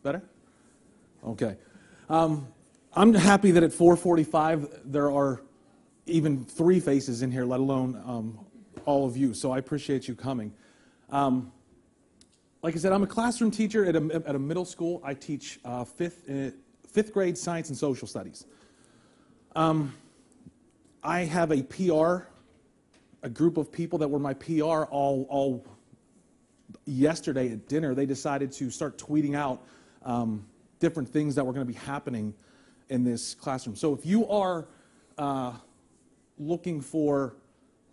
Better? Okay. I'm happy that at 4:45 there are even 3 faces in here, let alone all of you. So I appreciate you coming. Like I said, I'm a classroom teacher at a middle school. I teach fifth grade science and social studies. I have a PR, a group of people that were my PR all yesterday at dinner. They decided to start tweeting out different things that were going to be happening in this classroom. So if you are looking for,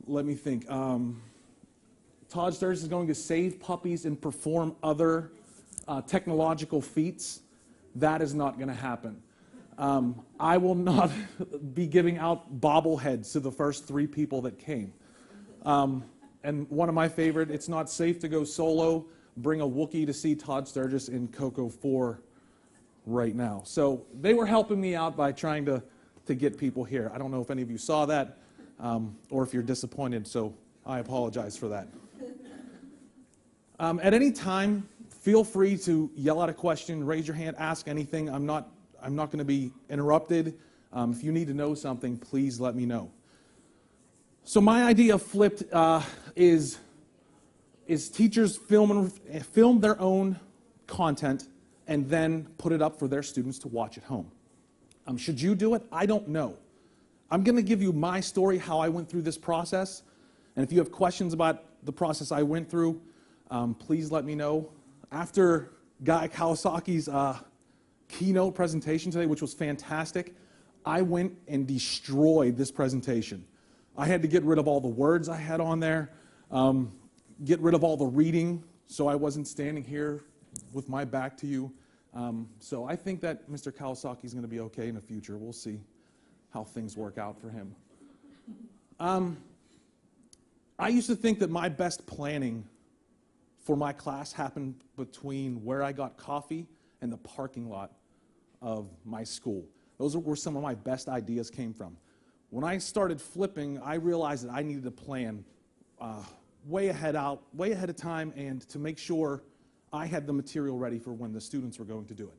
let me think, Todd Sturgis is going to save puppies and perform other technological feats. That is not going to happen. I will not be giving out bobbleheads to the first 3 people that came. And one of my favorite, it's not safe to go solo. Bring a Wookiee to see Todd Sturgis in Coco 4 right now. So they were helping me out by trying to get people here. I don't know if any of you saw that or if you're disappointed, so I apologize for that. At any time, feel free to yell out a question, raise your hand, ask anything. I'm not going to be interrupted. If you need to know something, please let me know. So my idea of Flipped is teachers film their own content and then put it up for their students to watch at home. Should you do it? I don't know. I'm going to give you my story, how I went through this process. And if you have questions about the process I went through, please let me know. After Guy Kawasaki's keynote presentation today, which was fantastic, I went and destroyed this presentation. I had to get rid of all the words I had on there, get rid of all the reading, so I wasn't standing here with my back to you. So I think that Mr. Kawasaki is going to be okay in the future. We'll see how things work out for him. I used to think that my best planning for my class happened between where I got coffee and the parking lot of my school. Those were where some of my best ideas came from. When I started flipping, I realized that I needed to plan way ahead of time, and to make sure I had the material ready for when the students were going to do it.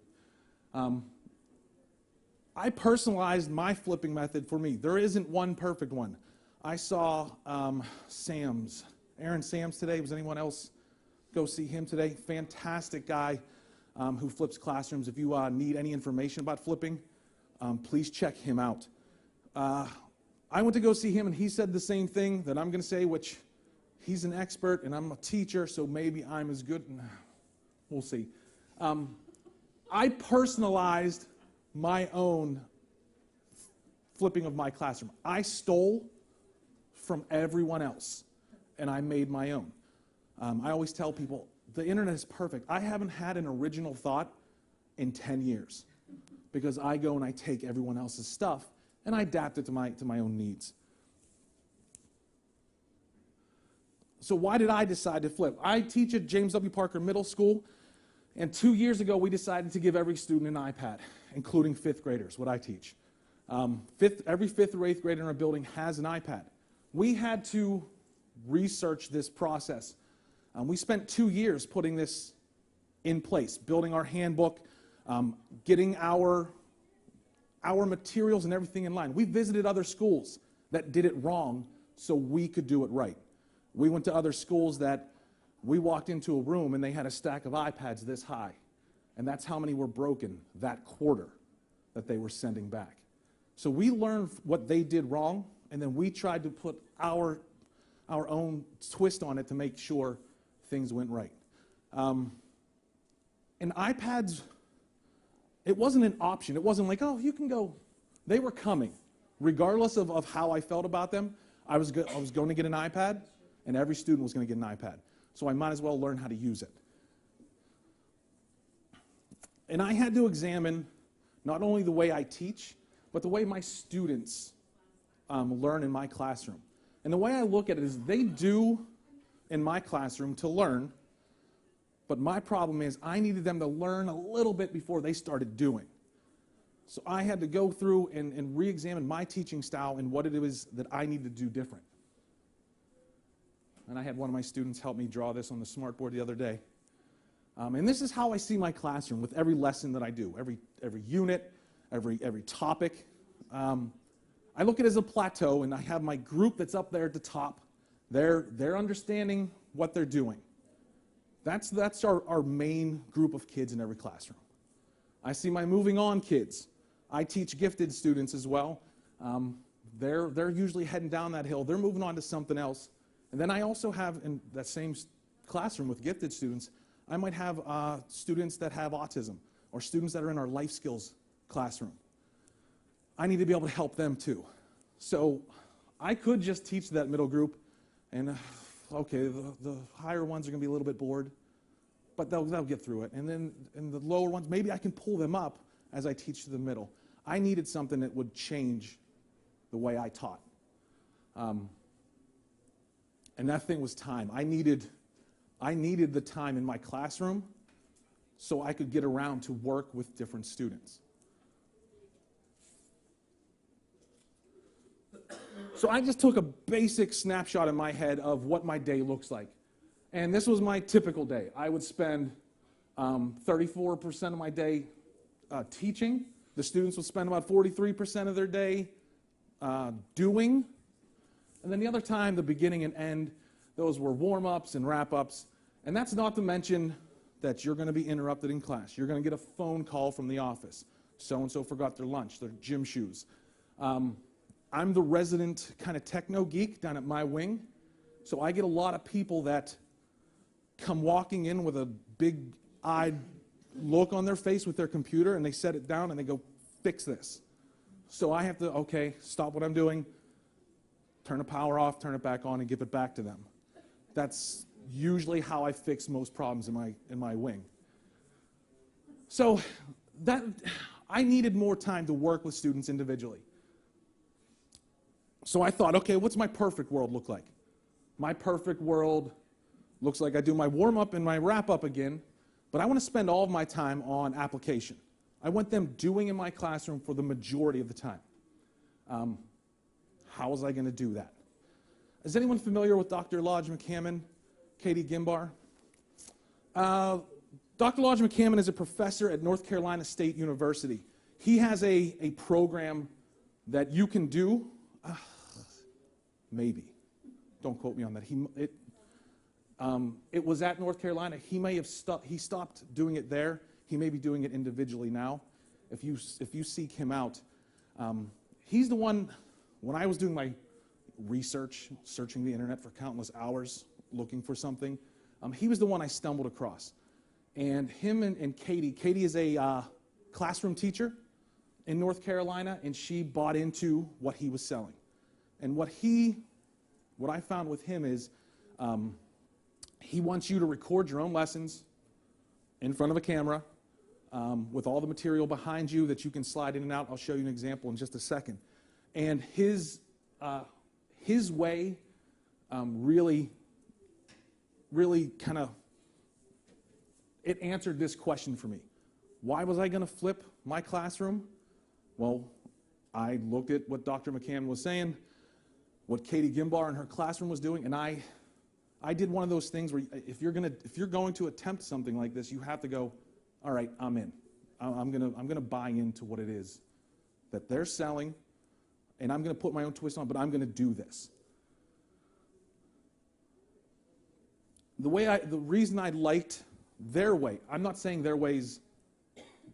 I personalized my flipping method for me. There isn't one perfect one. I saw Aaron Sams today. Was anyone else go see him today? Fantastic guy who flips classrooms. If you need any information about flipping, please check him out. I went to go see him, and he said the same thing that I'm going to say, which he's an expert, and I'm a teacher, so maybe I'm as good. We'll see. I personalized my own flipping of my classroom. I stole from everyone else, and I made my own. I always tell people, the internet is perfect. I haven't had an original thought in 10 years because I go and I take everyone else's stuff and I adapt it to my own needs. So why did I decide to flip? I teach at James W. Parker Middle School, and 2 years ago we decided to give every student an iPad, including 5th graders, what I teach. Every 5th or 8th grader in our building has an iPad. We had to research this process. We spent 2 years putting this in place, building our handbook, getting our materials and everything in line. We visited other schools that did it wrong so we could do it right. We went to other schools that we walked into a room and they had a stack of iPads this high, and that's how many were broken that quarter that they were sending back. So we learned what they did wrong, and then we tried to put our own twist on it to make sure things went right. And iPads, it wasn't an option. It wasn't like, oh, you can go. They were coming. Regardless of how I felt about them, I was going to get an iPad, and every student was going to get an iPad. So I might as well learn how to use it. And I had to examine not only the way I teach, but the way my students learn in my classroom. And the way I look at it is they do in my classroom to learn, but my problem is I needed them to learn a little bit before they started doing. So I had to go through and re-examine my teaching style and what it was that I needed to do different. And I had one of my students help me draw this on the smartboard the other day. And this is how I see my classroom with every lesson that I do, every unit, every topic. I look at it as a plateau, and I have my group that's up there at the top. They're understanding what they're doing. That's our main group of kids in every classroom. I see my moving on kids. I teach gifted students as well. They're usually heading down that hill. They're moving on to something else. And then I also have, in that same classroom with gifted students, I might have students that have autism or students that are in our life skills classroom. I need to be able to help them too. So I could just teach that middle group, and okay, the higher ones are going to be a little bit bored, but they'll get through it. And then in the lower ones, maybe I can pull them up as I teach to the middle. I needed something that would change the way I taught. And that thing was time. I needed the time in my classroom so I could get around to work with different students. So I just took a basic snapshot in my head of what my day looks like. And this was my typical day. I would spend 34% of my day teaching. The students would spend about 43% of their day doing. And then the other time, the beginning and end, those were warm-ups and wrap-ups. And that's not to mention that you're going to be interrupted in class. You're going to get a phone call from the office. So-and-so forgot their lunch, their gym shoes. I'm the resident kind of techno geek down at my wing, so I get a lot of people that come walking in with a big-eyed look on their face with their computer, and they set it down and they go, fix this. So I have to, okay, stop what I'm doing, turn the power off, turn it back on, and give it back to them. That's usually how I fix most problems in my wing. So I needed more time to work with students individually. So I thought, okay, what's my perfect world look like? My perfect world looks like I do my warm-up and my wrap-up again, but I want to spend all of my time on application. I want them doing in my classroom for the majority of the time. How was I going to do that? Is anyone familiar with Dr. Lodge McCammon, Katie Gimbar? Dr. Lodge McCammon is a professor at North Carolina State University. He has a program that you can do. Maybe. Don't quote me on that. It was at North Carolina. He may have he stopped doing it there. He may be doing it individually now. If you seek him out, he's the one. When I was doing my research, searching the internet for countless hours looking for something, he was the one I stumbled across. And him and Katie is a classroom teacher in North Carolina, and she bought into what he was selling. And what I found with him is he wants you to record your own lessons in front of a camera with all the material behind you that you can slide in and out. I'll show you an example in just a second. And his way really kind of, it answered this question for me. Why was I going to flip my classroom? Well, I looked at what Dr. McCann was saying, what Katie Gimbar in her classroom was doing, and I did one of those things where if you're going to attempt something like this, you have to go, all right, I'm in. I'm gonna buy into what it is that they're selling, and I'm gonna put my own twist on, but I'm gonna do this. The reason I liked their way, I'm not saying their way's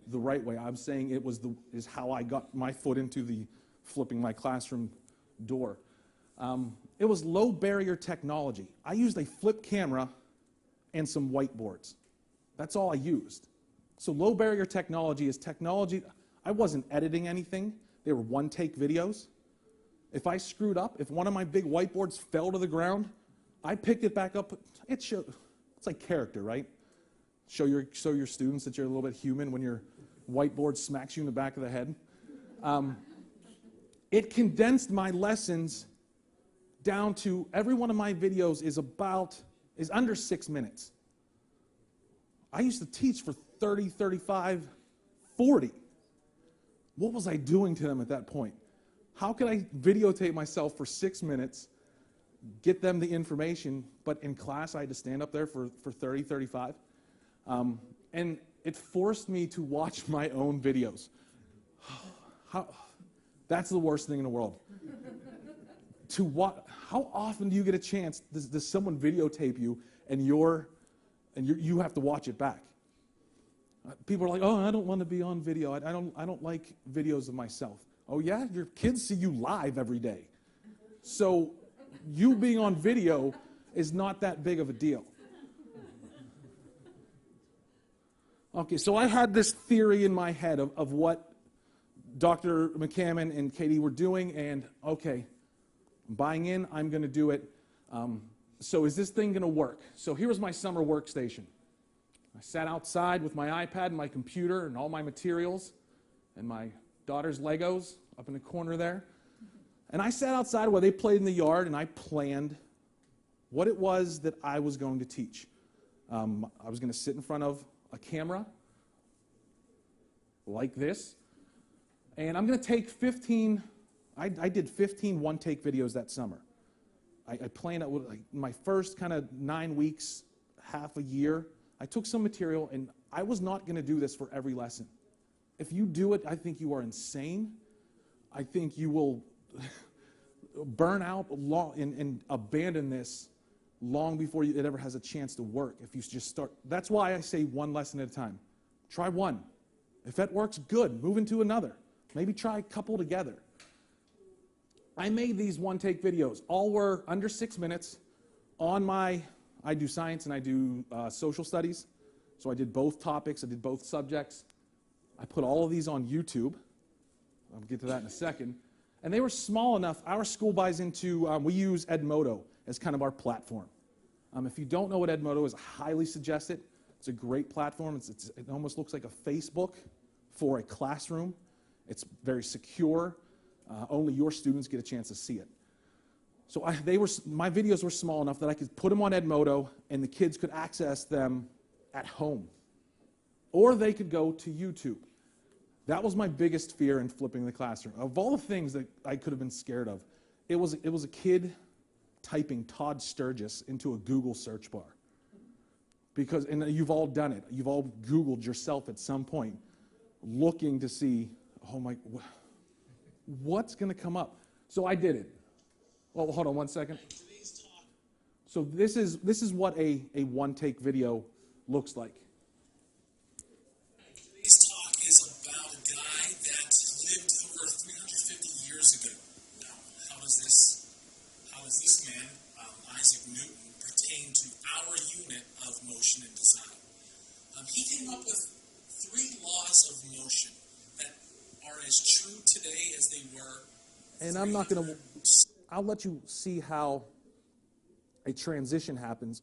the right way. I'm saying is how I got my foot into the flipping my classroom door. It was low barrier technology. I used a flip camera and some whiteboards. That's all I used. So low barrier technology is technology. I wasn't editing anything. They were one-take videos. If I screwed up, if one of my big whiteboards fell to the ground, I picked it back up. It's like character, right? Show your students that you're a little bit human when your whiteboard smacks you in the back of the head. It condensed my lessons down to, every one of my videos is under 6 minutes. I used to teach for 30, 35, 40. What was I doing to them at that point? How could I videotape myself for 6 minutes, get them the information, but in class I had to stand up there for 30, 35? And it forced me to watch my own videos. That's the worst thing in the world. How often do you get a chance, does someone videotape you and you have to watch it back? People are like, oh, I don't want to be on video. I don't like videos of myself. Oh yeah? Your kids see you live every day. So you being on video is not that big of a deal. Okay, so I had this theory in my head of what Dr. McCammon and Katie were doing, and okay, I'm buying in, I'm going to do it. So is this thing going to work? So here was my summer workstation. I sat outside with my iPad and my computer and all my materials and my daughter's Legos up in the corner there. And I sat outside while they played in the yard, and I planned what it was that I was going to teach. I was going to sit in front of a camera like this, and I'm going to take 15, I did 15 one-take videos that summer. I planned out like my first kind of 9 weeks, half a year. I took some material, and I was not going to do this for every lesson. If you do it, I think you are insane. I think you will burn out and abandon this long before it ever has a chance to work if you just start. That's why I say one lesson at a time. Try one. If that works, good. Move into another. Maybe try a couple together. I made these one-take videos. All were under 6 minutes. I do science and I do social studies. So I did both topics. I did both subjects. I put all of these on YouTube. I'll get to that in a second. And they were small enough. Our school buys into, we use Edmodo as kind of our platform. If you don't know what Edmodo is, I highly suggest it. It's a great platform. It almost looks like a Facebook for a classroom. It's very secure. Only your students get a chance to see it. So my videos were small enough that I could put them on Edmodo and the kids could access them at home. Or they could go to YouTube. That was my biggest fear in flipping the classroom. Of all the things that I could have been scared of, it was a kid typing Todd Sturgis into a Google search bar. And you've all done it. You've all Googled yourself at some point looking to see, oh my, what's going to come up? So I did it. Well, hold on one second. So this is what a one-take video looks like. Today's talk is about a guy that lived over 350 years ago. Now, how does this man, Isaac Newton, pertain to our unit of motion and design? He came up with 3 laws of motion that are as true today as they were. And I'll let you see how a transition happens.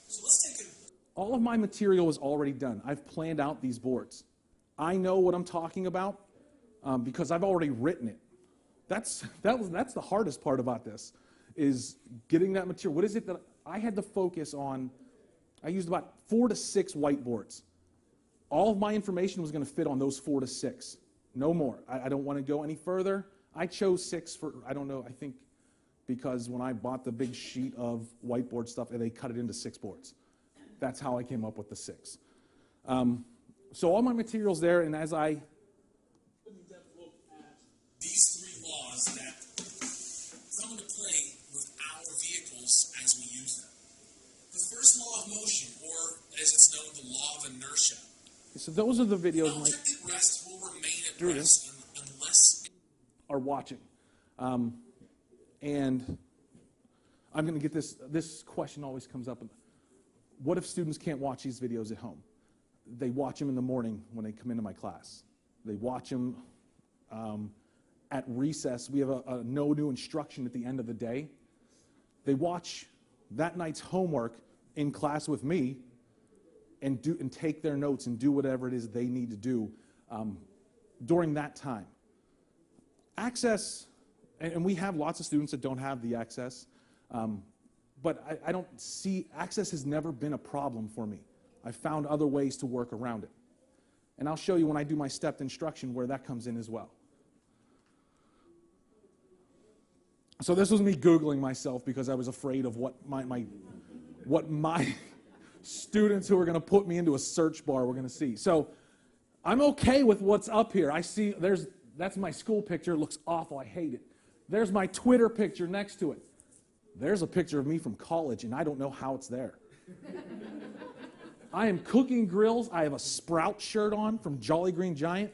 So let's take all of my material is already done. I've planned out these boards. I know what I'm talking about because I've already written it. That's the hardest part about this, is getting that material. What is it that I had to focus on? I used about 4 to 6 whiteboards. All of my information was going to fit on those 4 to 6. No more. I don't want to go any further. I chose 6 for, I don't know, I think because when I bought the big sheet of whiteboard stuff, they cut it into 6 boards. That's how I came up with the 6. So all my material's there, and as I look at these 3 laws that come into play with our vehicles as we use them. The first law of motion, or as it's known, the law of inertia. So those are the videos An object at rest will remain at rest unless are watching. And I'm going to get this question always comes up. What if students can't watch these videos at home? They watch them in the morning when they come into my class. They watch them at recess. We have a no new instruction at the end of the day. They watch that night's homework in class with me and take their notes and do whatever it is they need to do during that time. Access, and we have lots of students that don't have the access, but I don't see, access has never been a problem for me. I've found other ways to work around it. And I'll show you when I do my stepped instruction where that comes in as well. So this was me Googling myself because I was afraid of what my students who are going to put me into a search bar we're going to see. So I'm okay with what's up here. I see that's my school picture. It looks awful. I hate it. There's my Twitter picture next to it. There's a picture of me from college, and I don't know how it's there. I am cooking grills. I have a Sprout shirt on from Jolly Green Giant.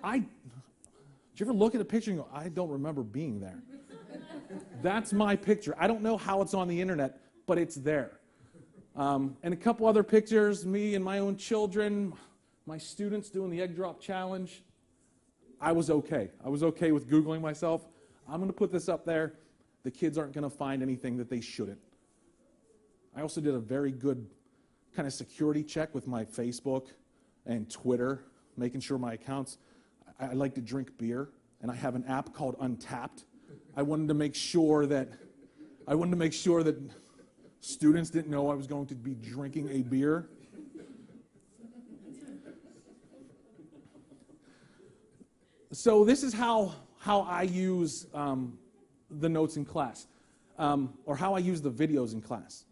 Did you ever look at a picture and go, I don't remember being there? That's my picture. I don't know how it's on the internet, but it's there. And a couple other pictures, me and my own children, my students doing the egg drop challenge. I was okay. I was okay with Googling myself. I'm going to put this up there. The kids aren't going to find anything that they shouldn't. I also did a very good kind of security check with my Facebook and Twitter, making sure my accounts. I like to drink beer, and I have an app called Untapped. I wanted to make sure that students didn't know I was going to be drinking a beer. So this is how I use the notes in class, or how I use the videos in class.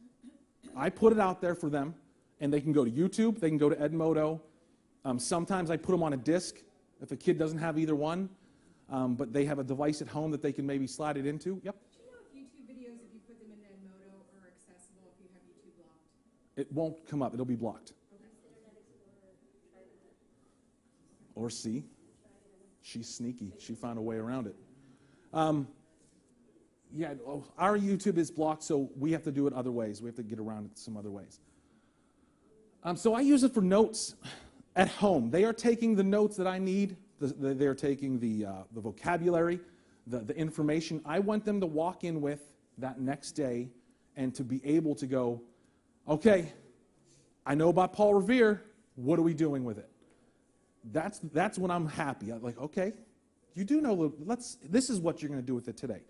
I put it out there for them, and they can go to YouTube, they can go to Edmodo. Sometimes I put them on a disc if a kid doesn't have either one, but they have a device at home that they can maybe slide it into. Yep. Do you know if YouTube videos, if you put them in Edmodo, are accessible if you have YouTube blocked? It won't come up. It'll be blocked. Or see. She's sneaky. She found a way around it. Yeah, our YouTube is blocked, so we have to do it other ways. We have to get around it some other ways. So I use it for notes at home. They are taking the notes that I need. They're taking the vocabulary, the information. I want them to walk in with that next day and to be able to go, okay, I know about Paul Revere. What are we doing with it? That's when I'm happy. I'm like, okay, you do know, this is what you're going to do with it today.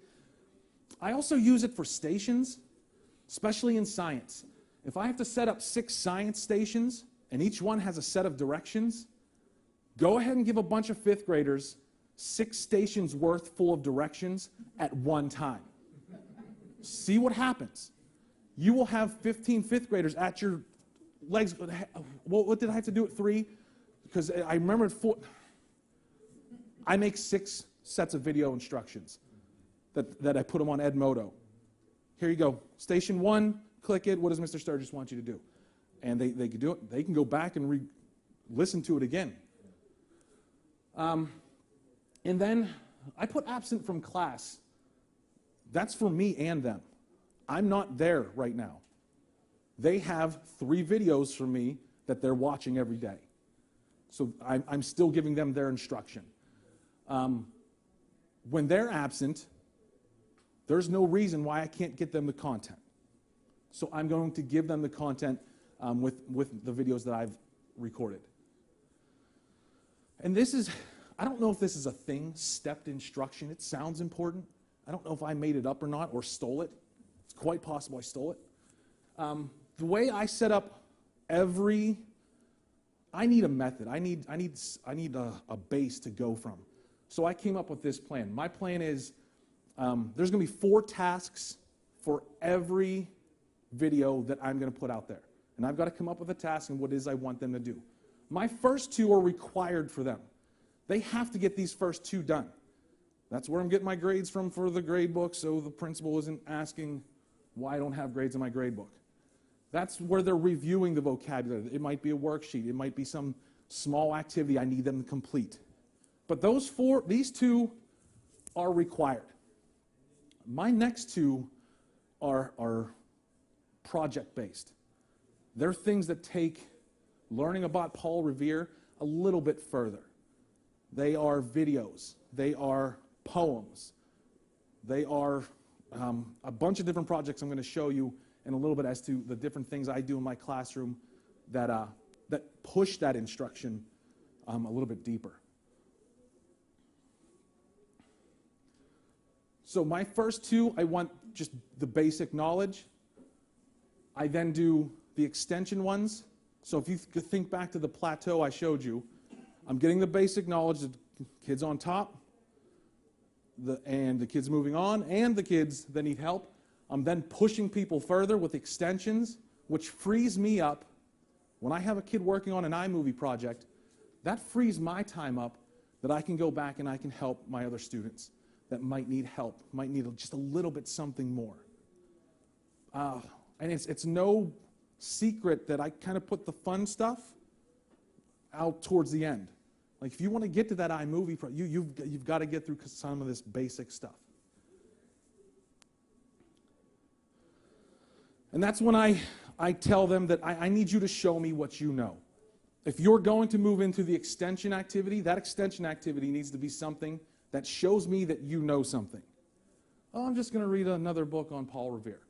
I also use it for stations, especially in science. If I have to set up 6 science stations, and each one has a set of directions, go ahead and give a bunch of 5th graders 6 stations worth full of directions at one time. See what happens. You will have 15 5th graders at your legs. What did I have to do at 3? Because I remember at 4. I make 6 sets of video instructions that I put them on Edmodo. Here you go. Station 1, click it. What does Mr. Sturgis want you to do? And they can do it. They can go back and listen to it again. And then I put absent from class. That's for me and them. I'm not there right now. They have 3 videos from me that they're watching every day. So I'm still giving them their instruction. When they're absent, there's no reason why I can't get them the content. So I'm going to give them the content with the videos that I've recorded. And this is, I don't know if this is a thing, stepped instruction. It sounds important. I don't know if I made it up or not or stole it. It's quite possible I stole it. The way I set up I need a method. I need a base to go from. So I came up with this plan. My plan is there's going to be 4 tasks for every video that I'm going to put out there. And I've got to come up with a task and what it is I want them to do. My first 2 are required for them. They have to get these first 2 done. That's where I'm getting my grades from for the grade book, so the principal isn't asking why I don't have grades in my grade book. That's where they're reviewing the vocabulary. It might be a worksheet. It might be some small activity I need them to complete. But these 2 are required. My next 2 are project-based. They're things that take learning about Paul Revere a little bit further. They are videos. They are poems. They are a bunch of different projects I'm going to show you in a little bit as to the different things I do in my classroom that push that instruction a little bit deeper. So my first 2, I want just the basic knowledge. I then do the extension ones. So if you think back to the plateau I showed you, I'm getting the basic knowledge, the kids on top, and the kids moving on, and the kids that need help. I'm then pushing people further with extensions, which frees me up. When I have a kid working on an iMovie project, that frees my time up that I can go back and I can help my other students that might need help, might need just a little bit something more. And it's no secret that I kind of put the fun stuff out towards the end. Like if you want to get to that iMovie, you've got to get through some of this basic stuff. And that's when I tell them that I need you to show me what you know. If you're going to move into the extension activity, that extension activity needs to be something that shows me that you know something. Oh, I'm just going to read another book on Paul Revere.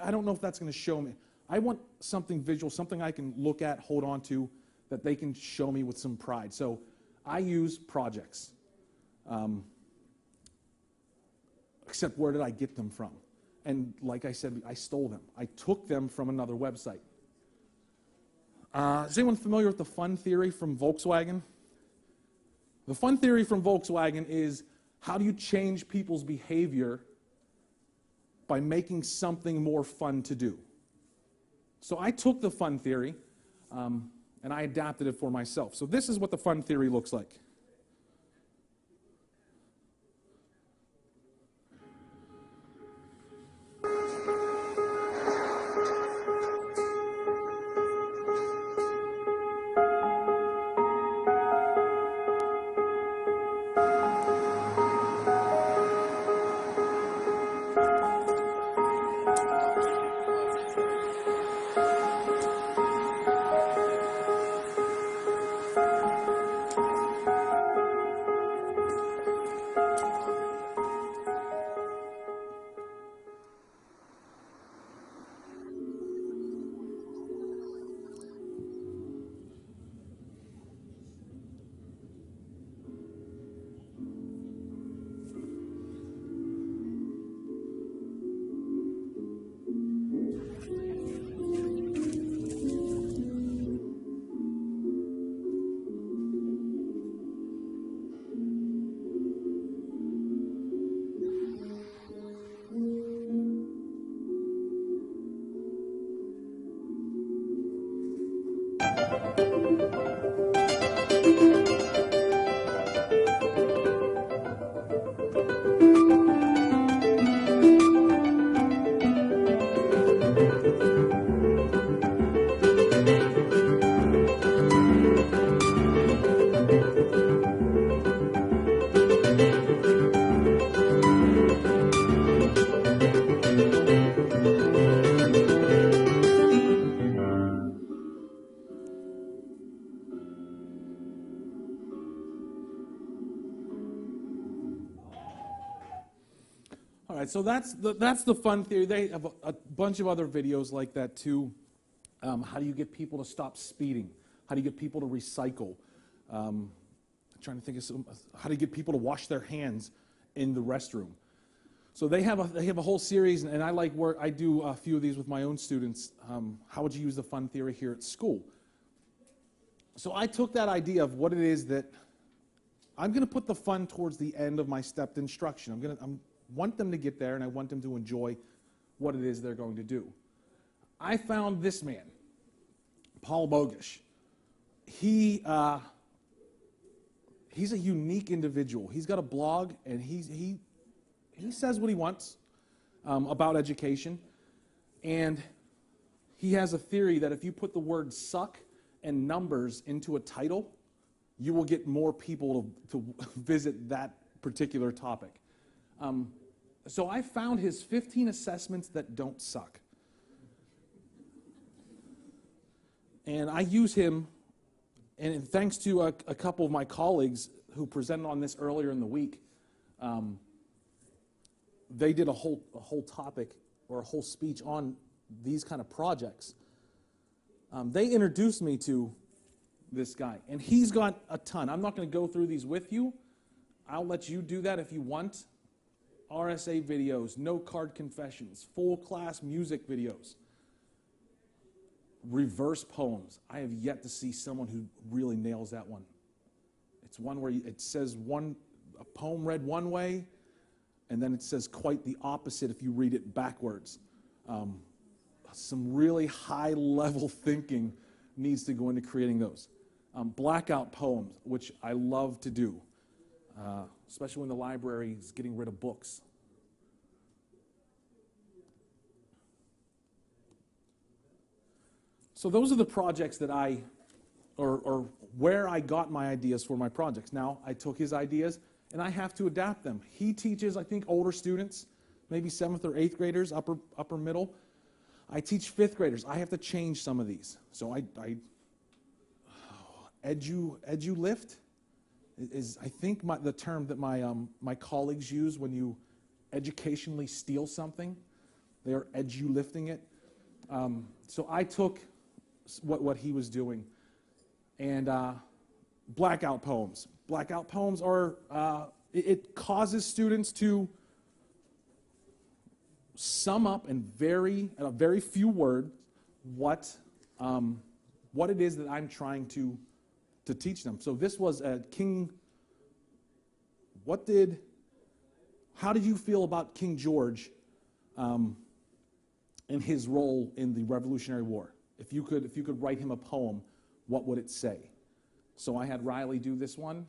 I don't know if that's going to show me. I want something visual, something I can look at, hold on to, that they can show me with some pride. So I use projects. Except where did I get them from? And like I said, I stole them. I took them from another website. Is anyone familiar with the fun theory from Volkswagen? The fun theory from Volkswagen is, how do you change people's behavior by making something more fun to do? So I took the fun theory and I adapted it for myself. So this is what the fun theory looks like. All right, so that's the fun theory. They have a bunch of other videos like that too. How do you get people to stop speeding? How do you get people to recycle? I'm trying to think of how do you get people to wash their hands in the restroom? So they have a whole series, and I do a few of these with my own students. How would you use the fun theory here at school? So I took that idea of what it is that I'm going to put the fun towards the end of my stepped instruction. I want them to get there, and I want them to enjoy what it is they're going to do. I found this man, Paul Bogish. He's a unique individual. He's got a blog, and he says what he wants about education, and he has a theory that if you put the word suck and numbers into a title, you will get more people to visit that particular topic. So I found his 15 assessments that don't suck. And I use him, and thanks to a couple of my colleagues who presented on this earlier in the week, they did a whole topic or a whole speech on these kind of projects. They introduced me to this guy, and he's got a ton. I'm not going to go through these with you. I'll let you do that if you want. RSA videos, note card confessions, full class music videos, reverse poems. I have yet to see someone who really nails that one. It's one where it says a poem read one way, and then it says quite the opposite if you read it backwards. some really high-level thinking needs to go into creating those. Blackout poems, which I love to do, especially when the library is getting rid of books. So those are the projects that or where I got my ideas for my projects. Now, I took his ideas, and I have to adapt them. He teaches, I think, older students, maybe 7th or 8th graders, upper middle. I teach 5th graders. I have to change some of these. So edu-lift is, I think, the term that my colleagues use when you educationally steal something. They are edu-lifting it. So I took what he was doing. And blackout poems. Blackout poems are, it causes students to sum up in a very few words what it is that I'm trying to teach them. So this was a King. How did you feel about King George and his role in the Revolutionary War? If you could write him a poem, what would it say? So I had Riley do this one.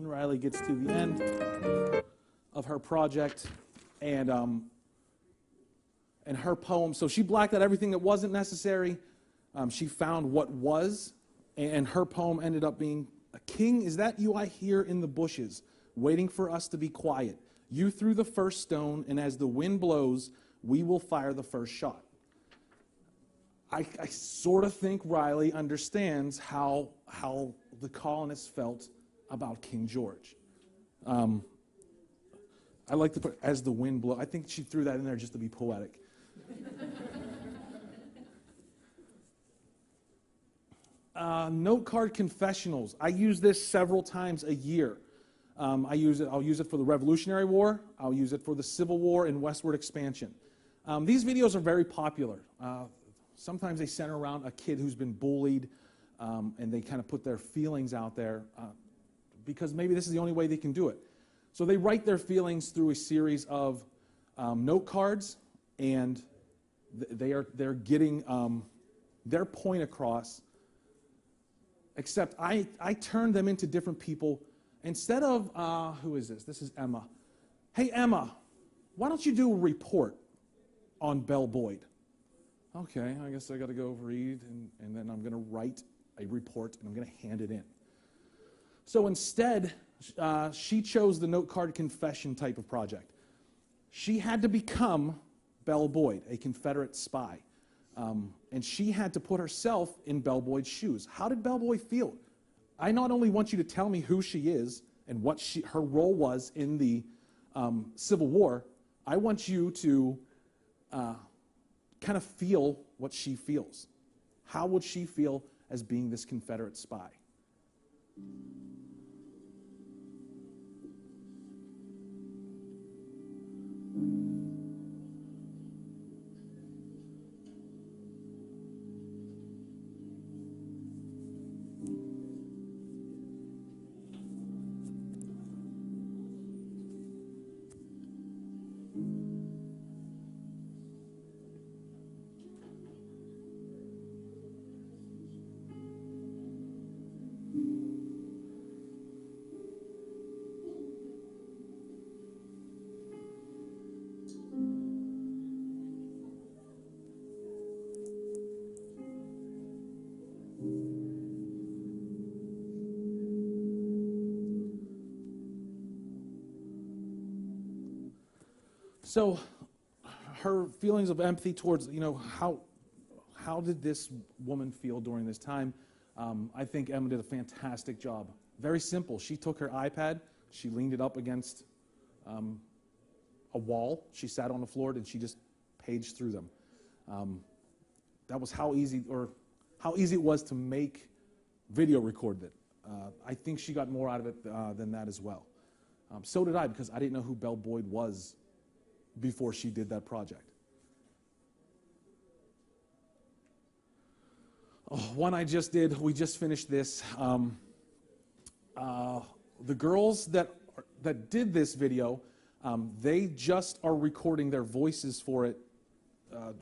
Riley gets to the end of her project, and her poem. So she blacked out everything that wasn't necessary. She found what was, and her poem ended up being, "A king, is that you I hear in the bushes, waiting for us to be quiet? You threw the first stone, and as the wind blows, we will fire the first shot." I sort of think Riley understands how the colonists felt about King George. I like to put "as the wind blows." I think she threw that in there just to be poetic. Note card confessionals. I use this several times a year. I'll use it for the Revolutionary War. I'll use it for the Civil War and westward expansion. These videos are very popular. Sometimes they center around a kid who's been bullied, and they kind of put their feelings out there because maybe this is the only way they can do it. So they write their feelings through a series of note cards, and they're getting their point across. Except I turn them into different people. Instead of, who is this? This is Emma. "Hey, Emma, why don't you do a report on Belle Boyd?" Okay, I guess I got to go read, and then I'm going to write a report, and I'm going to hand it in. So instead, she chose the note card confession type of project. She had to become Belle Boyd, a Confederate spy. And she had to put herself in Belle Boyd's shoes. How did Belle Boyd feel? I not only want you to tell me who she is and what her role was in the Civil War, I want you to kind of feel what she feels. How would she feel as being this Confederate spy? So her feelings of empathy towards, how did this woman feel during this time? I think Emma did a fantastic job. Very simple. She took her iPad, she leaned it up against a wall, she sat on the floor, and she just paged through them. That was how easy it was to video record it. I think she got more out of it than that as well. So did I, because I didn't know who Belle Boyd was before she did that project. One I just did, we just finished this. The girls that did this video, they just are recording their voices for it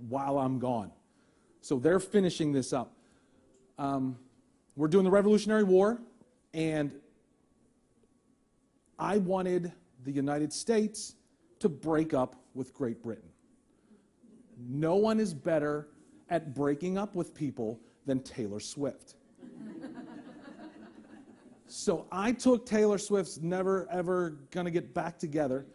while I'm gone. So they're finishing this up. We're doing the Revolutionary War, and I wanted the United States to break up with Great Britain. No one is better at breaking up with people than Taylor Swift. So I took Taylor Swift's Never Ever Gonna Get Back Together,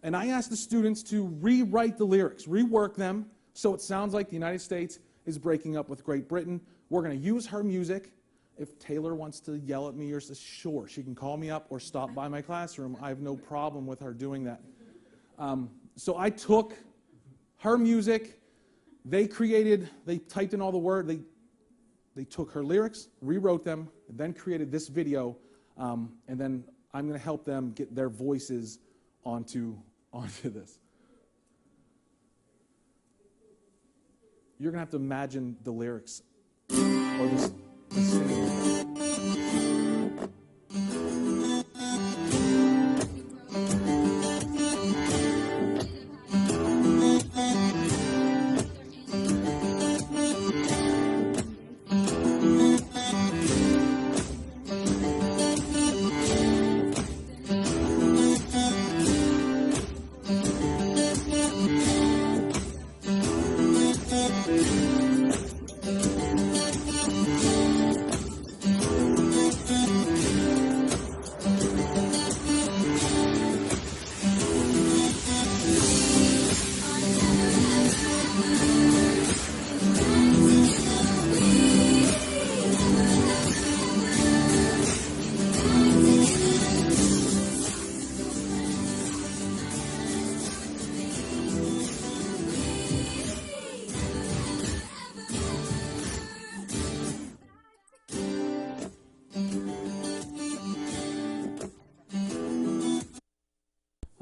and I asked the students to rewrite the lyrics, rework them, so it sounds like the United States is breaking up with Great Britain. We're going to use her music. If Taylor wants to yell at me or say, sure, she can call me up or stop by my classroom. I have no problem with her doing that. So I took her music. They typed in all the words. They took her lyrics, rewrote them, and then created this video. And then I'm going to help them get their voices onto this. You're going to have to imagine the lyrics or the singing.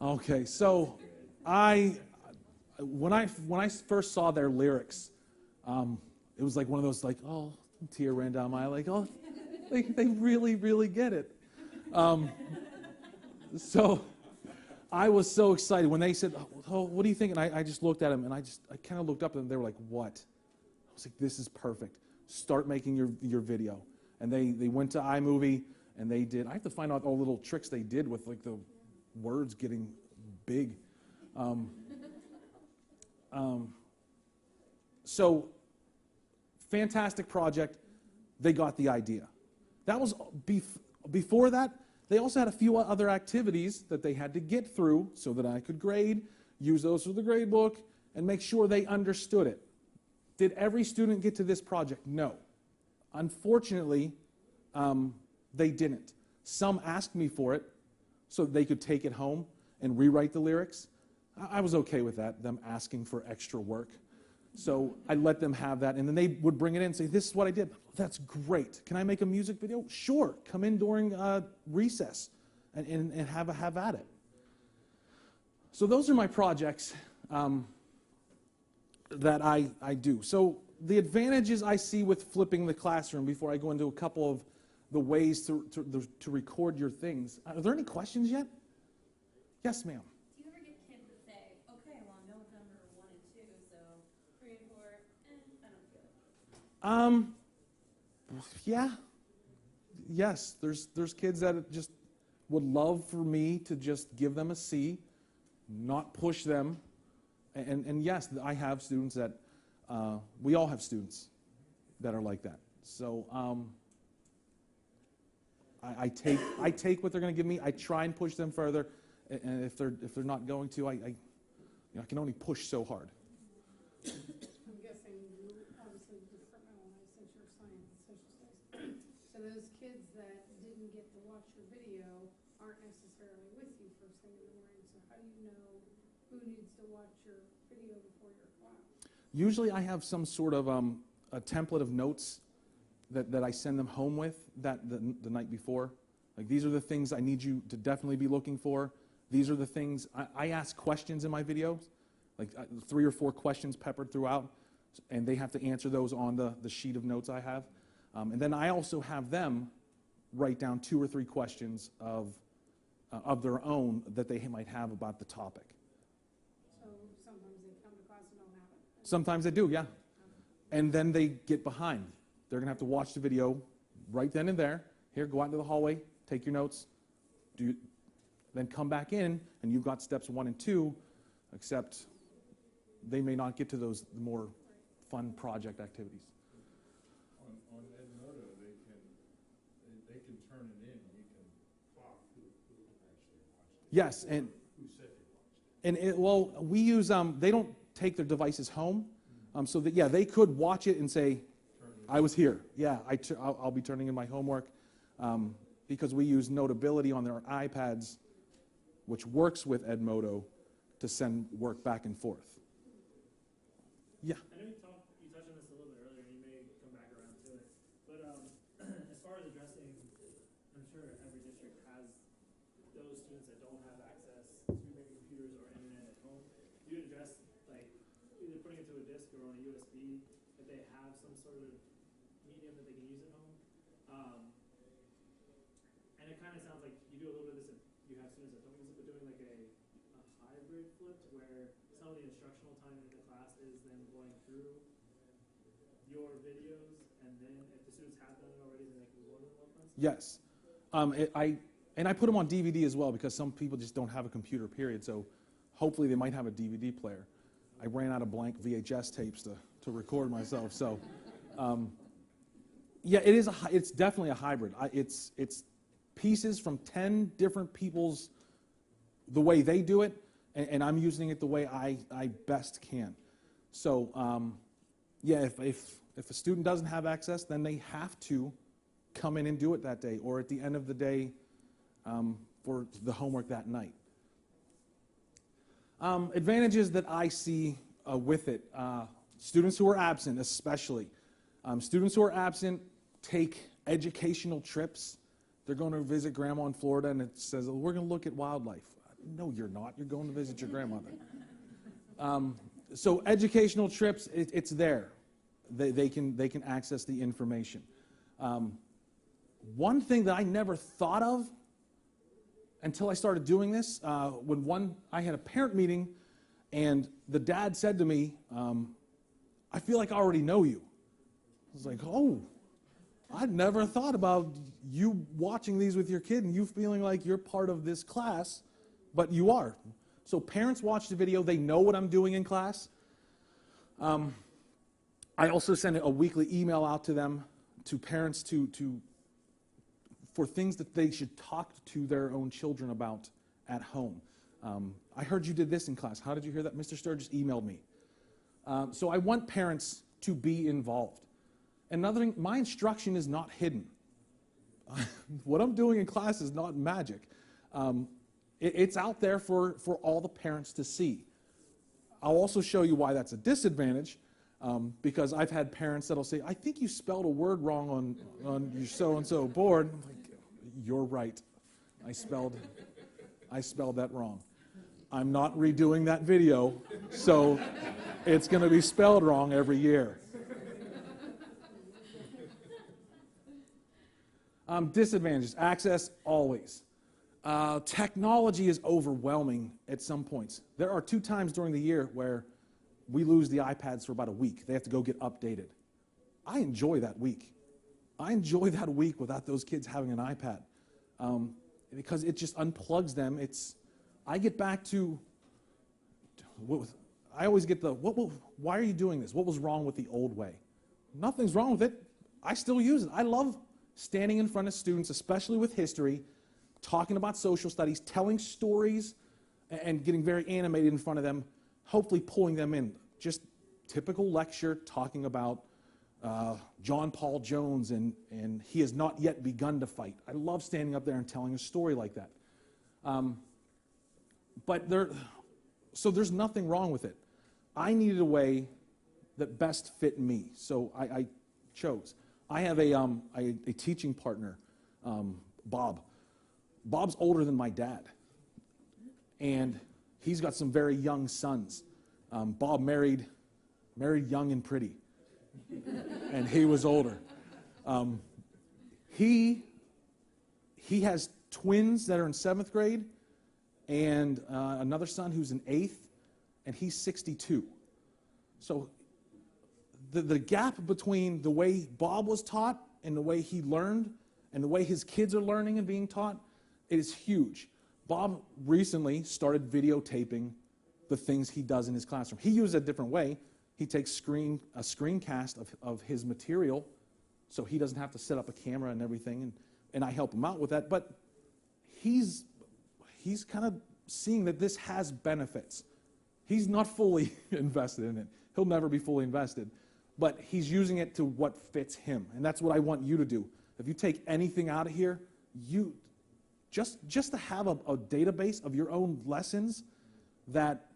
Okay, so when I first saw their lyrics, it was like one of those tear ran down my eye, they really, really get it. So I was so excited when they said, "Oh, what do you think?" And I just looked at them, and I kind of looked up, and they were like, "What?" I was like, "This is perfect. Start making your video." And they went to iMovie, and they did. I have to find out all the little tricks they did with the words getting big. So fantastic project. They got the idea. That was before that. They also had a few other activities that they had to get through so that I could grade, use those for the grade book, and make sure they understood it. Did every student get to this project? No. Unfortunately, they didn't. Some asked me for it so they could take it home and rewrite the lyrics. I was okay with that, them asking for extra work. So I let them have that, and then they would bring it in and say, "This is what I did." "That's great. Can I make a music video?" "Sure. Come in during recess and have at it." So those are my projects that I do. So the advantages I see with flipping the classroom, before I go into a couple of the ways to record your things. Are there any questions yet? Yes, ma'am. Do you ever get kids that say, "Okay, well, I know number 1 and 2, so 3 and 4, I don't feel it"? Yeah. Yes, there's kids that just would love for me to just give them a C, not push them. And yes, I have students that, we all have students that are like that. So I take what they're going to give me. I try and push them further. And if they're not going to, I can only push so hard. I'm guessing you obviously departmentalize since you're science and social studies. So those kids that didn't get to watch your video aren't necessarily with you first thing in the morning. So how do you know who needs to watch your video before your class? Usually I have some sort of a template of notes that I send them home with the night before. Like, these are the things I need you to definitely be looking for. These are the things, I ask questions in my videos, like 3 or 4 questions peppered throughout, and they have to answer those on the sheet of notes I have. And then I also have them write down 2 or 3 questions of their own that they might have about the topic. So sometimes they come to class and don't have it. Sometimes they do, yeah. And then they get behind. They're going to have to watch the video right then and there. Here, go out into the hallway, take your notes, then come back in, and you've got steps 1 and 2, except they may not get to those more fun project activities. On Edmodo, they can turn it in. You can clock who actually watched it. Yes, and Who said they watched it. well, we use they don't take their devices home, so that yeah, they could watch it and say, I was here. Yeah, I'll be turning in my homework, because we use Notability on their iPads, which works with Edmodo, to send work back and forth. Yeah. I know you touched on this a little bit earlier, and you may come back around to it. But as far as addressing, I'm sure every district has those students that don't have access to maybe computers or internet at home. Do you address, like, either putting it to a disk or on a USB, that they have some sort of medium that they can use at home? And it kind of sounds like you do a little bit of this. You have students that don't use it, but doing like a hybrid flip where some of the instructional time in the class is then going through your videos, and then if the students have done it already, then they can go on them once? Yes. I put them on DVD as well, because some people just don't have a computer, period. So hopefully they might have a DVD player. I ran out of blank VHS tapes to record myself. So yeah, it's definitely a hybrid. It's pieces from 10 different people's, the way they do it, and I'm using it the way I best can. So yeah, if a student doesn't have access, then they have to come in and do it that day, or at the end of the day for the homework that night. Advantages that I see with it, students who are absent especially. Students who are absent take educational trips. They're going to visit grandma in Florida, and it says, oh, we're going to look at wildlife. No, you're not. You're going to visit your grandmother. So educational trips, it's there. They can access the information. One thing that I never thought of until I started doing this, I had a parent meeting, and the dad said to me, I feel like I already know you. I was like, oh, I'd never thought about you watching these with your kid and you feeling like you're part of this class, but you are. So parents watch the video. They know what I'm doing in class. I also send a weekly email out to them, to parents, for things that they should talk to their own children about at home. I heard you did this in class. How did you hear that? Mr. Sturgis emailed me. So I want parents to be involved. Another thing, my instruction is not hidden. What I'm doing in class is not magic. It's out there for all the parents to see. I'll also show you why that's a disadvantage, because I've had parents that'll say, I think you spelled a word wrong on your so-and-so board. I'm like, you're right. I spelled that wrong. I'm not redoing that video, so it's going to be spelled wrong every year. Disadvantages, access always. Technology is overwhelming at some points. There are 2 times during the year where we lose the iPads for about a week. They have to go get updated. I enjoy that week. I enjoy that week without those kids having an iPad, because it just unplugs them. I get back to, I always get why are you doing this? What was wrong with the old way? Nothing's wrong with it. I still use it. I love standing in front of students, especially with history, talking about social studies, telling stories, and getting very animated in front of them, hopefully pulling them in. Just typical lecture talking about John Paul Jones and he has not yet begun to fight. I love standing up there and telling a story like that. So there's nothing wrong with it. I needed a way that best fit me, so I chose. I have a teaching partner, Bob. Bob's older than my dad, and he's got some very young sons. Bob married young and pretty, and he was older. He has twins that are in 7th grade, and another son who's in 8th, and he's 62. So the gap between the way Bob was taught and the way he learned and the way his kids are learning and being taught, it is huge. Bob recently started videotaping the things he does in his classroom. He uses it a different way. He takes a screencast of his material, so he doesn't have to set up a camera and everything, and I help him out with that. But he's kind of seeing that this has benefits. He's not fully invested in it. He'll never be fully invested. But he's using it to what fits him. And that's what I want you to do. If you take anything out of here, you just to have a database of your own lessons that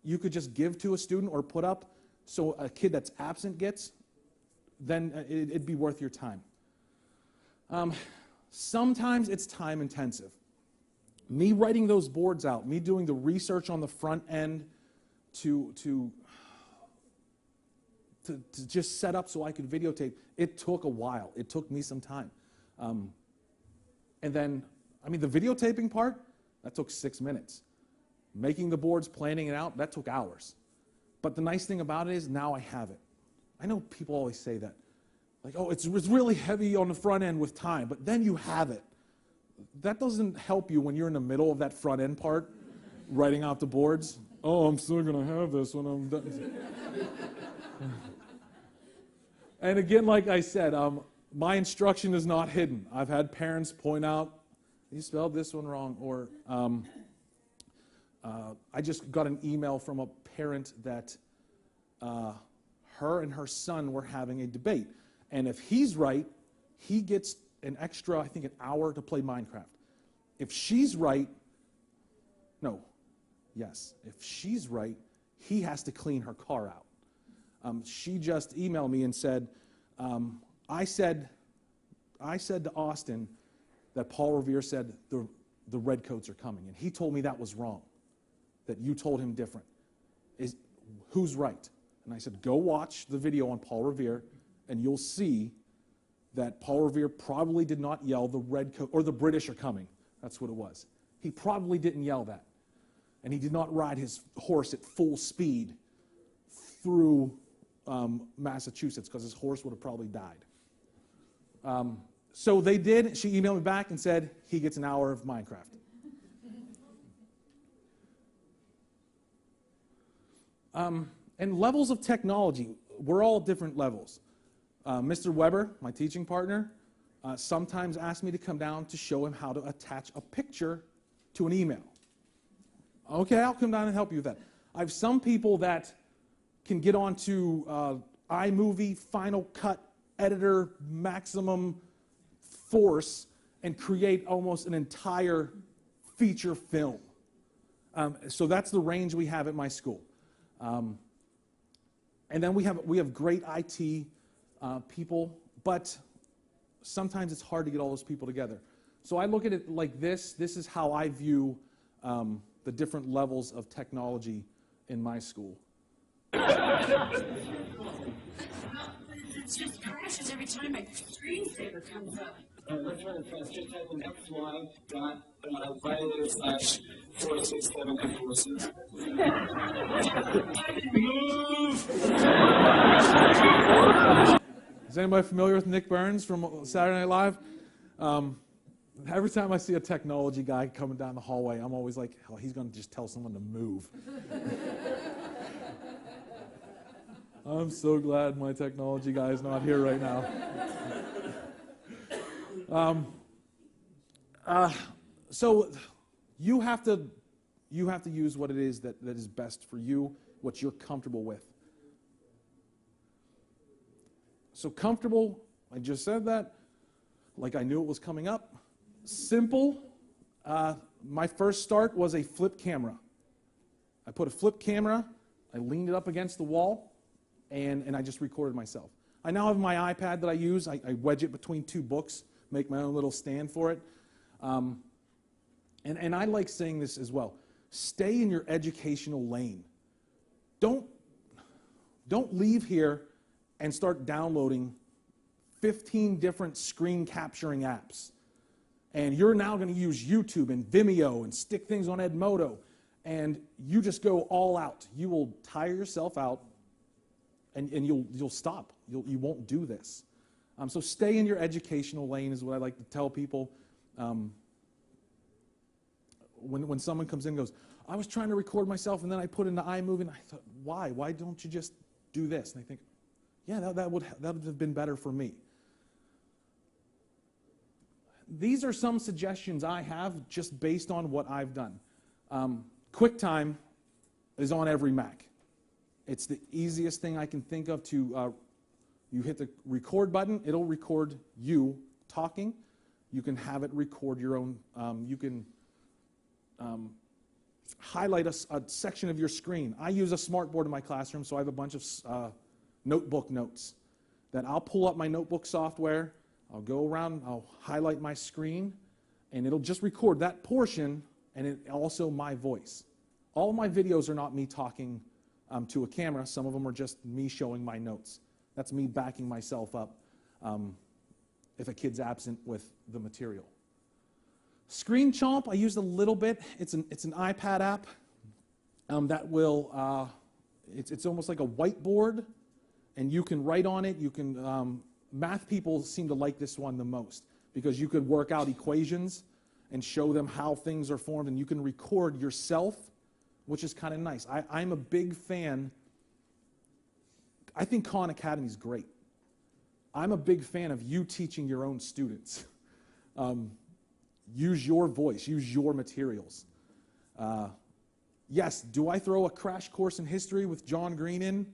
you could just give to a student or put up so a kid that's absent gets, then it'd be worth your time. Sometimes it's time intensive. Me writing those boards out, me doing the research on the front end to just set up so I could videotape, it took a while. It took me some time. And then, the videotaping part, that took 6 minutes. Making the boards, planning it out, that took hours. But the nice thing about it is now I have it. I know people always say that. Like, oh, it's really heavy on the front end with time, but then you have it. That doesn't help you when you're in the middle of that front end part, writing out the boards. Oh, I'm still going to have this when I'm done. And again, like I said, my instruction is not hidden. I've had parents point out, you spelled this one wrong, or I just got an email from a parent that her and her son were having a debate. And if he's right, he gets an extra, I think, an hour to play Minecraft. If she's right, if she's right, he has to clean her car out. She just emailed me and said, I said to Austin that Paul Revere said the redcoats are coming, and he told me that was wrong, that you told him different. Who's right? And I said, go watch the video on Paul Revere, and you'll see that Paul Revere probably did not yell the redcoat, or the British are coming. That's what it was. He probably didn't yell that. And he did not ride his horse at full speed through Massachusetts, because his horse would have probably died. So they did. She emailed me back and said he gets an hour of Minecraft. And levels of technology, we're all different levels. Mr. Weber, my teaching partner, sometimes asks me to come down to show him how to attach a picture to an email. Okay, I'll come down and help you with that. I have some people that can get onto iMovie, Final Cut, Editor, Maximum Force, and create almost an entire feature film. So that's the range we have at my school. And then we have great IT people, but sometimes it's hard to get all those people together. So I look at it like this. This is how I view the different levels of technology in my school. It just crashes every time my screensaver comes up. Let's run it fast. Just type in xy.violator/467 Is anybody familiar with Nick Burns from Saturday Night Live? Every time I see a technology guy coming down the hallway, I'm always like, oh, he's going to just tell someone to move. I'm so glad my technology guy is not here right now. So you have to You have to use what it is that is best for you, what you're comfortable with. So comfortable, I just said that, like I knew it was coming up. Simple, my first start was a flip camera. I put a flip camera, I leaned it up against the wall, and I just recorded myself. I now have my iPad that I use. I wedge it between two books, make my own little stand for it. And I like saying this as well. Stay in your educational lane. Don't leave here and start downloading 15 different screen capturing apps. And you're now going to use YouTube and Vimeo and stick things on Edmodo. And you just go all out. You will tire yourself out, and you'll stop. You won't do this. So stay in your educational lane is what I like to tell people. When someone comes in and goes, I was trying to record myself and then I put in the iMovie and I thought, why? Why don't you just do this? And I think, yeah, that would have been better for me. These are some suggestions I have just based on what I've done. QuickTime is on every Mac. It's the easiest thing I can think of to, you hit the record button, it'll record you talking. You can have it record your own, you can highlight a section of your screen. I use a smartboard in my classroom, so I have a bunch of notebook notes that I'll pull up my notebook software, I'll go around, I'll highlight my screen, and it'll just record that portion, and it also my voice. All my videos are not me talking to a camera. Some of them are just me showing my notes. That's me backing myself up if a kid's absent with the material. Screen Chomp, I used a little bit. It's an iPad app that will, it's almost like a whiteboard, and you can write on it. You can, math people seem to like this one the most because you could work out equations and show them how things are formed, and you can record yourself, which is kind of nice. I'm a big fan. I think Khan Academy is great. I'm a big fan of you teaching your own students. Use your voice, use your materials. Yes, do I throw a crash course in history with John Green in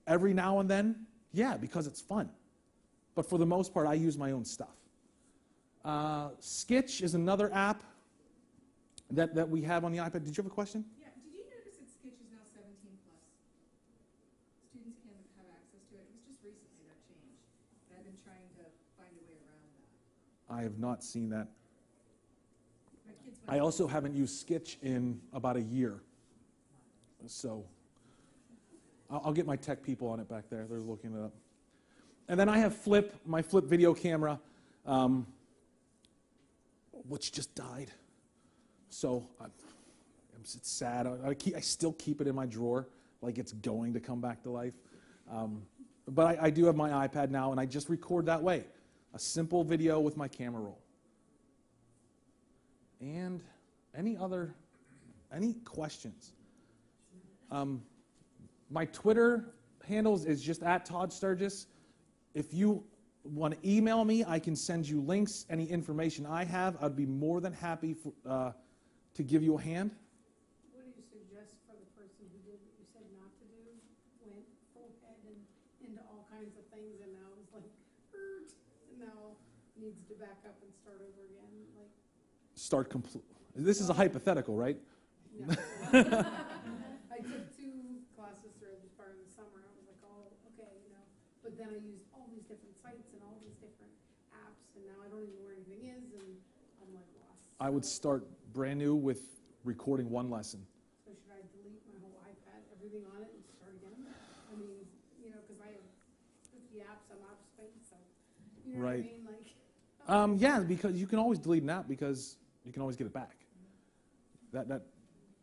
every now and then? Yeah, because it's fun. But for the most part, I use my own stuff. Skitch is another app that we have on the iPad. Did you have a question? Yeah, did you notice that Skitch is now 17 plus? Students can have access to it. It was just recently that changed. And I've been trying to find a way around that. I have not seen that. My kids went I also haven't used Skitch in about a year. So I'll get my tech people on it back there. They're looking it up. And then I have my Flip video camera, which just died. So it's sad. I still keep it in my drawer like it's going to come back to life. But I do have my iPad now, and I just record that way. A simple video with my camera roll. And any questions? My Twitter handles is just @Todd Sturgis. If you want to email me, I can send you links, any information I have. I'd be more than happy to give you a hand. What do you suggest for the person who did what you said not to do, went full head and into all kinds of things, and now is like, hurt, and now needs to back up and start over again? Like, This is a hypothetical, right? no. I took 2 classes through this part of the summer. I was like, oh, okay, you know. But then I used all these different sites and all these different apps, and now I don't even know where anything is, and I'm like lost. I would start brand new with recording one lesson. So should I delete my whole iPad, everything on it, and start again? I mean, you know, because I have 50 apps, I'm out of space, so, you know Right. what I mean? Like, Yeah, because you can always delete an app because you can always get it back.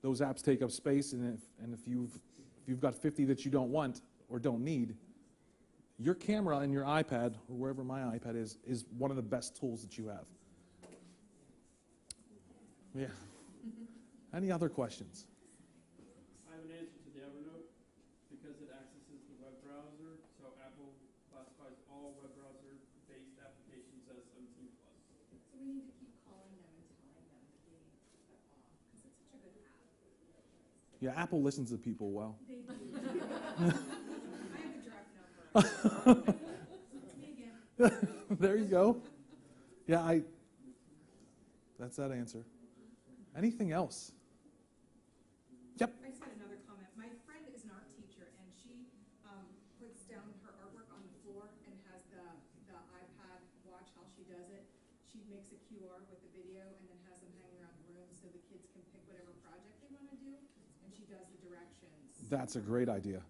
Those apps take up space, and if you've got 50 that you don't want or don't need, your camera and your iPad, or wherever my iPad is one of the best tools that you have. Yeah. Any other questions? I have an answer to the Evernote because it accesses the web browser, so Apple classifies all web browser-based applications as 17 plus. So we need to keep calling them and telling them that they need to put that off, because it's such a good app. Yeah, Apple listens to people well. They do. I have a direct number. Me again. There you go. Yeah, that's that answer. Anything else? Yep. I just had another comment. My friend is an art teacher, and she puts down her artwork on the floor and has the iPad watch how she does it. She makes a QR with the video and then has them hanging around the room so the kids can pick whatever project they want to do, and she does the directions. That's a great idea.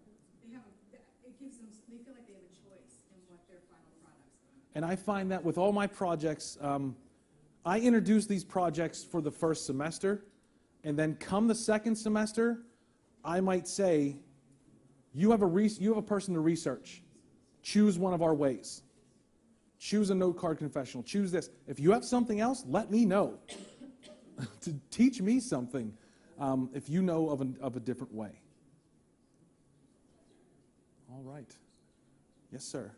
It gives them, they feel like they have a choice in what their final products are. And I find that with all my projects, I introduce these projects for the first semester, and then come the second semester, I might say, you have a person to research. Choose one of our ways. Choose a note card confessional. Choose this. If you have something else, let me know. To teach me something if you know of a different way. All right. Yes, sir.